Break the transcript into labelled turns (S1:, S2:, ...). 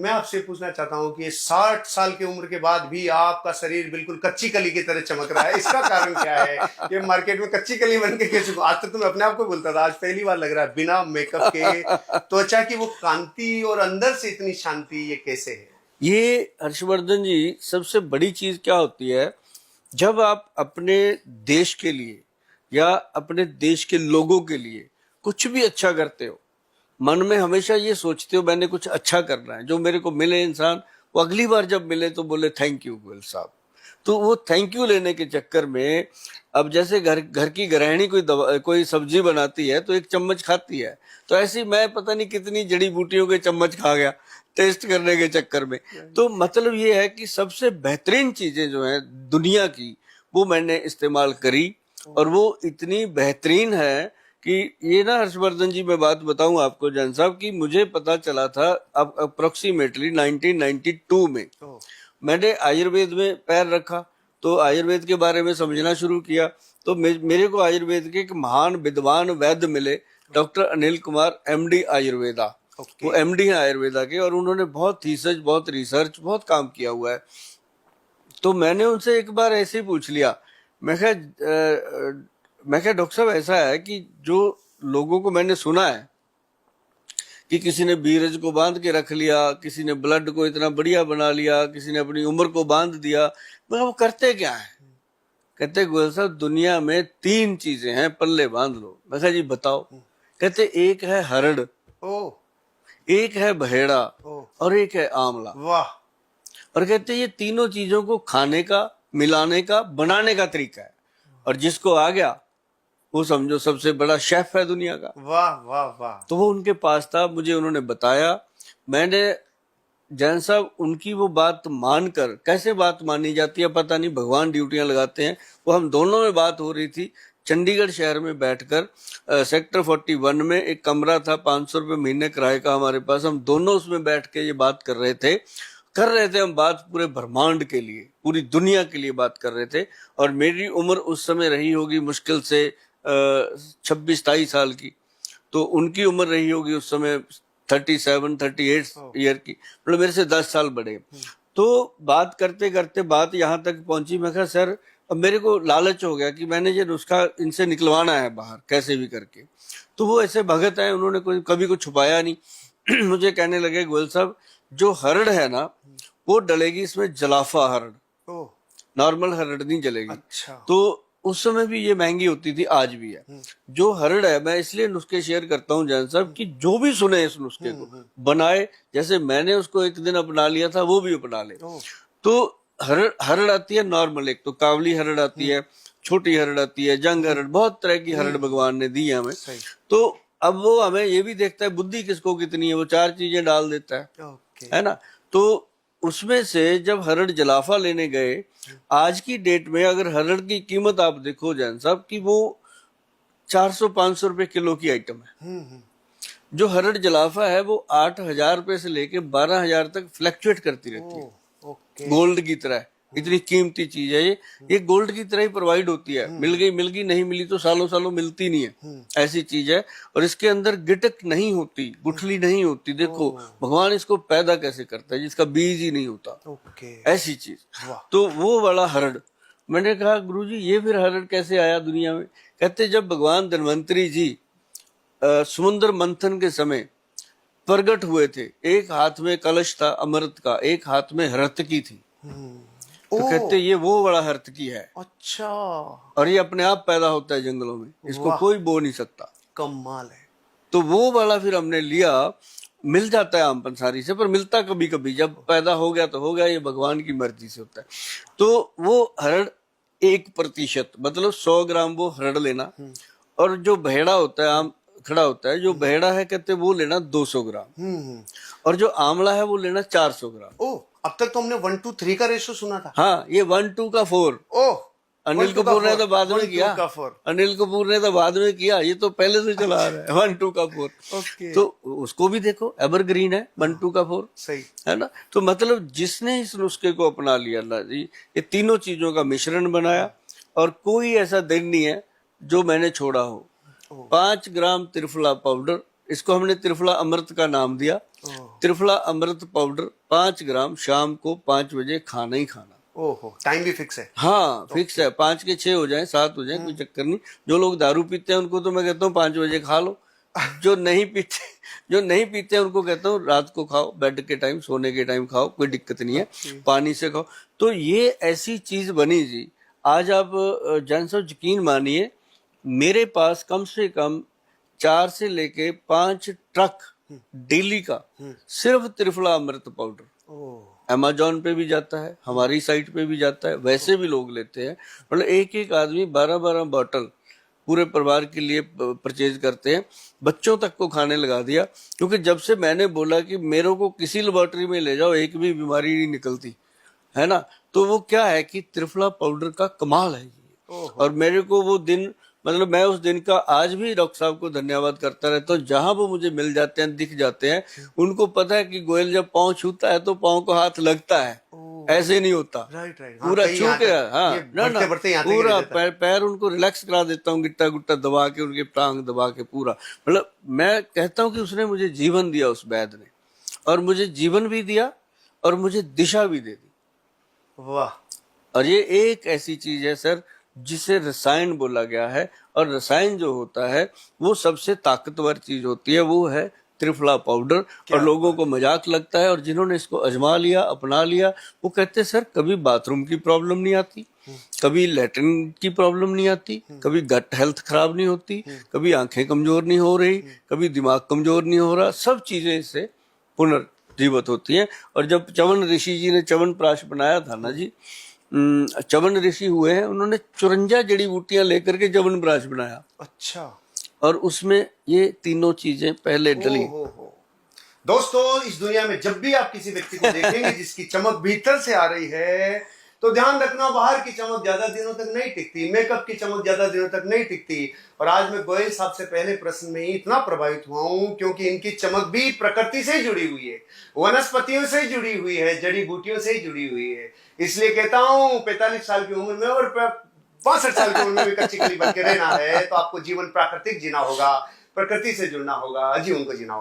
S1: मैं आपसे पूछना चाहता हूँ कि 60 साल की उम्र के बाद भी आपका शरीर बिल्कुल कच्ची कली की तरह चमक रहा है, इसका कारण क्या है? ये मार्केट में कच्ची कली बन के कैसे? आज तक तो मैं अपने आप को बोलता था, आज पहली बार लग रहा है बिना मेकअप के त्वचा की वो कांति और अंदर से इतनी शांति, ये कैसे है?
S2: ये हर्षवर्धन जी, सबसे बड़ी चीज क्या होती है, जब आप अपने देश के लिए या अपने देश के लोगों के लिए कुछ भी अच्छा करते हो, मन में हमेशा ये सोचते हो मैंने कुछ अच्छा करना है, जो मेरे को मिले इंसान वो अगली बार जब मिले तो बोले थैंक यू गोयल साहब। तो वो थैंक यू लेने के चक्कर में, अब जैसे घर की गृहिणी कोई सब्जी बनाती है तो एक चम्मच खाती है, तो ऐसी मैं पता नहीं कितनी जड़ी बूटियों के चम्मच खा गया टेस्ट करने के चक्कर में। तो मतलब ये है कि सबसे बेहतरीन चीजें जो हैं दुनिया की वो मैंने इस्तेमाल करी, और वो इतनी बेहतरीन है कि ये ना हर्षवर्धन जी, मैं बात बताऊं आपको जैन साहब, कि मुझे पता चला था अब अप्रोक्सीमेटली 1992 में मैंने आयुर्वेद में पैर रखा, तो आयुर्वेद के बारे में समझना शुरू किया। तो मेरे को आयुर्वेद के एक महान विद्वान वैद्य मिले, डॉक्टर अनिल कुमार, एमडी आयुर्वेदा। वो एमडी हैं आयुर्वेदा के, और उन्होंने बहुत रिसर्च बहुत काम किया हुआ है। तो मैंने उनसे एक बार ऐसे ही पूछ लिया, मैं क्या डॉक्टर साहब ऐसा है कि जो लोगों को मैंने सुना है कि किसी ने बीरज को बांध के रख लिया, किसी ने ब्लड को इतना बढ़िया बना लिया, किसी ने अपनी उम्र को बांध दिया, मगर वो करते क्या है? कहते गोयल साहब दुनिया में 3 चीजें हैं, पल्ले बांध लो। मैं कहा जी बताओ। कहते एक है हरड़, एक है बहेड़ा, और एक है आंवला।
S1: वाह।
S2: और कहते ये तीनों चीजों को खाने का, मिलाने का, बनाने का तरीका है, और जिसको आ गया वो समझो सबसे बड़ा शेफ है दुनिया का।
S1: वाह वाह वाह।
S2: तो वो उनके पास था, मुझे उन्होंने बताया, मैंने जैन साहब उनकी वो बात मानकर, कैसे बात मानी जाती है पता नहीं, भगवान ड्यूटियां लगाते हैं, वो हम दोनों में बात हो रही थी चंडीगढ़ शहर में बैठकर, सेक्टर 41 में एक कमरा था, 500 रुपये महीने किराए का हमारे पास, हम दोनों उसमें बैठ के ये बात कर रहे थे हम बात पूरे ब्रह्मांड के लिए, पूरी दुनिया के लिए बात कर रहे थे। और मेरी उम्र उस समय रही होगी मुश्किल से 26-27 साल की, तो उनकी उम्र रही होगी उस समय 37-38 ईयर की, मतलब मेरे से 10 साल बड़े। तो बात करते करते बात यहाँ तक पहुंची, मैं कहा सर अब मेरे को लालच हो गया कि मैंने ये नुस्खा इनसे निकलवाना है बाहर कैसे भी करके। तो वो ऐसे भगत है, उन्होंने कभी कुछ छुपाया नहीं। मुझे कहने लगे गोयल साहब जो हरड़ है ना वो डलेगी इसमें जलाफा हरड़, नॉर्मल हरड़ नहीं जलेगी।
S1: अच्छा।
S2: तो उस समय भी ये महंगी होती थी, आज भी है। जो हरड़ है, मैं इसलिए नुस्खे शेयर करता हूँ जैन साहब कि जो भी सुने इस नुस्खे को बनाए, जैसे मैंने उसको एक दिन अपना लिया था वो भी अपना ले। तो हरड़ आती है नॉर्मल, एक तो कावली हरड़ आती है, छोटी हरड़ आती है, जंग हरड़, बहुत तरह की हरड़ भगवान ने दी है हमें। तो अब वो हमें ये भी देखता है बुद्धि किसको कितनी है, वो 4 चीजें डाल देता है ना। तो उसमें से जब हरड़ जलाफा लेने गए, आज की डेट में अगर हरड़ की कीमत आप देखो जैन साहब कि वो 400-500 रुपए किलो की आइटम है। जो हरड़ जलाफा है वो 8,000 रुपए से लेके 12,000 तक फ्लक्चुएट करती रहती है, गोल्ड की तरह। इतनी कीमती चीज है ये गोल्ड की तरह ही प्रोवाइड होती है। मिल गई, नहीं मिली तो सालों सालों मिलती नहीं है, ऐसी चीज है। और इसके अंदर गिटक नहीं होती, गुठली नहीं होती। देखो भगवान इसको पैदा कैसे करता है जिसका बीज ही नहीं होता, ऐसी चीज। तो वो वाला हरड़, मैंने कहा गुरुजी ये फिर हरड़ कैसे आया दुनिया में? कहते जब भगवान धन्वंतरी जी समुद्र मंथन के समय प्रकट हुए थे, एक हाथ में कलश था अमृत का, एक हाथ में हरतकी थी। तो कहते ये वो बड़ा हरतकी है। अच्छा। और ये अपने आप पैदा होता है जंगलों में, इसको कोई बो नहीं सकता।
S1: कमाल है।
S2: तो वो वाला फिर हमने लिया, मिल जाता है आम पंसारी से, पर मिलता कभी कभी, जब पैदा हो गया तो हो गया, ये भगवान की मर्जी से होता है। तो वो हरड़ 1% मतलब 100 ग्राम वो हरड़ लेना, और जो भेड़ा होता है, आम खड़ा होता है, जो भेड़ा है कहते वो लेना 200 ग्राम, और जो आंवला है वो लेना 400 ग्राम।
S1: अब तक तो हमने 1-2-3 का रेशो सुना था।
S2: हाँ, ये 1-2 का 4। अनिल कपूर ने तो बाद में किया, अनिल कपूर ने तो बाद में किया, ये तो पहले से चला आ रहा है 1-2 का 4। तो उसको भी देखो, एवरग्रीन है 1-2 का 4, सही है ना। तो मतलब जिसने इस नुस्खे को अपना लिया अल्लाह जी, ये तीनों चीजों का मिश्रण बनाया, और कोई ऐसा दिन नहीं है जो मैंने छोड़ा हो। 5 ग्राम त्रिफला पाउडर इसको हमने त्रिफला अमृत का नाम दिया। त्रिफला अमृत पाउडर 5 ग्राम शाम को 5 बजे खाना ही खाना।
S1: ओहो, टाइम भी फिक्स है?
S2: हाँ फिक्स है, 5 के 6 हो जाए 7 हो जाए कोई चक्कर नहीं। जो लोग दारू पीते हैं उनको तो मैं कहता हूँ 5 बजे खा लो। जो नहीं पीते हैं उनको कहता हूँ रात को खाओ, बेड के टाइम, सोने के टाइम खाओ, कोई दिक्कत नहीं है, पानी से खाओ। तो ये ऐसी चीज बनी जी, आज आप जान साहब यकीन मानिए, मेरे पास कम से कम 4 से लेके 5 ट्रक डेली का सिर्फ त्रिफला अमृत पाउडर। अमेजोन पे भी जाता है, हमारी साइट पे भी जाता है, वैसे भी लोग लेते हैं। मतलब एक एक आदमी 12-12 बॉटल पूरे परिवार के लिए परचेज करते हैं। बच्चों तक को खाने लगा दिया, क्योंकि जब से मैंने बोला कि मेरे को किसी लेबोरेटरी में ले जाओ एक भी बीमारी नहीं निकलती है ना, तो वो क्या है कि त्रिफला पाउडर का कमाल है ये। और मेरे को वो दिन, मतलब मैं उस दिन का आज भी डॉक्टर साहब को धन्यवाद करता रहता हूँ। जहां वो मुझे मिल जाते हैं, दिख जाते हैं, उनको पता है कि गोयल जब पाँव छूता है तो पाँव को हाथ लगता है, ऐसे नहीं होता।
S1: राइट।
S2: पूरा छू के, हाँ ना ना,
S1: बढ़ते
S2: पूरा पैर उनको रिलैक्स करा देता हूँ, गिट्टा गुट्टा दबा के, उनके टांग दबा के पूरा। मतलब मैं कहता हूँ कि उसने मुझे जीवन दिया उस वैद्य ने, और मुझे जीवन भी दिया और मुझे दिशा भी दे दी।
S1: वाह।
S2: और ये एक ऐसी चीज है सर जिसे रसायन बोला गया है, और रसायन जो होता है वो सबसे ताकतवर चीज होती है, वो है त्रिफला पाउडर। और लोगों को मजाक लगता है, और जिन्होंने इसको आजमा लिया, अपना लिया, वो कहते हैं सर कभी बाथरूम की प्रॉब्लम नहीं आती, कभी लैट्रिन की प्रॉब्लम नहीं आती, कभी गट हेल्थ खराब नहीं होती, कभी आंखें कमजोर नहीं हो रही, कभी दिमाग कमजोर नहीं हो रहा, सब चीजें इससे पुनर्जीवित होती हैं। और जब चवन ऋषि जी ने चवन प्राश बनाया था ना जी, चवन ऋषि हुए हैं, उन्होंने 54 जड़ी बूटियां लेकर के चवन प्राश बनाया।
S1: अच्छा।
S2: और उसमें ये तीनों चीजें पहले डली।
S1: दोस्तों, इस दुनिया में जब भी आप किसी व्यक्ति को देखेंगे जिसकी चमक भीतर से आ रही है, तो ध्यान रखना बाहर की चमक ज्यादा दिनों तक नहीं टिकती, मेकअप की चमक ज्यादा दिनों तक नहीं टिकती। और आज मैं गोयल साहब से पहले प्रश्न में ही इतना प्रभावित हुआ हूं क्योंकि इनकी चमक भी प्रकृति से जुड़ी हुई है, वनस्पतियों से जुड़ी हुई है, जड़ी बूटियों से जुड़ी हुई है। इसलिए कहता हूं 45 साल की उम्र में और 62 साल की उम्र में भी कच्ची कली बन के रहना है, तो आपको जीवन प्राकृतिक जीना होगा, प्रकृति से जुड़ना होगा, जीवन को जीना होगा।